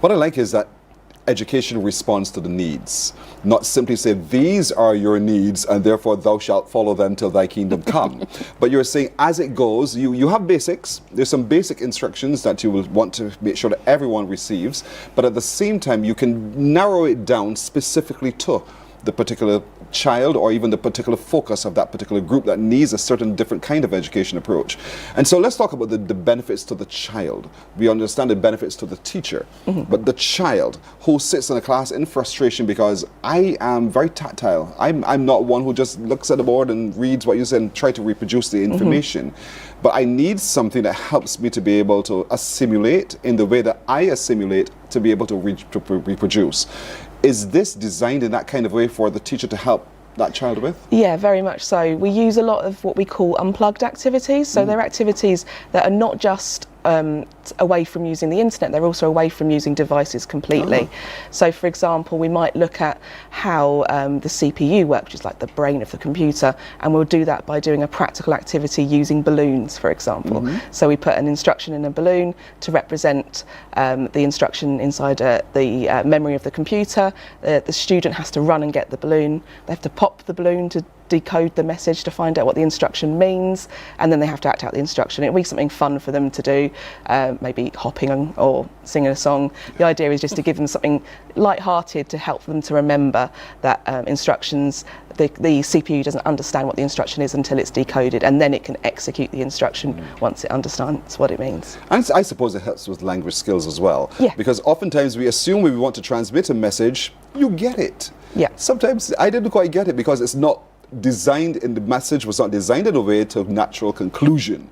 What I like is that education responds to the needs, not simply say these are your needs and therefore thou shalt follow them till thy kingdom come. But you're saying as it goes, you have basics, there's some basic instructions that you will want to make sure that everyone receives, but at the same time you can narrow it down specifically to the particular child or even the particular focus of that particular group that needs a certain different kind of education approach. And so let's talk about the benefits to the child. We understand the benefits to the teacher, but the child who sits in a class in frustration because I am very tactile. I'm not one who just looks at the board and reads what you said and try to reproduce the information. But I need something that helps me to be able to assimilate in the way that I assimilate to be able to reproduce. Is this designed in that kind of way for the teacher to help that child with? Yeah, very much so. We use a lot of what we call unplugged activities. So they're activities that are not just away from using the internet, they're also away from using devices completely. So for example, we might look at how the CPU works, which is like the brain of the computer, and we'll do that by doing a practical activity using balloons, for example. So we put an instruction in a balloon to represent the instruction inside the memory of the computer. The student has to run and get the balloon. They have to pop the balloon to decode the message to find out what the instruction means, and then they have to act out the instruction. It'll be something fun for them to do, maybe hopping or singing a song. The idea is just to give them something light-hearted to help them to remember that instructions, the CPU doesn't understand what the instruction is until it's decoded, and then it can execute the instruction once it understands what it means. And I suppose it helps with language skills as well. Yeah. Because oftentimes we assume when we want to transmit a message, you get it. Yeah. Sometimes I didn't quite get it because it's not designed in the message was not designed in a way to natural conclusion.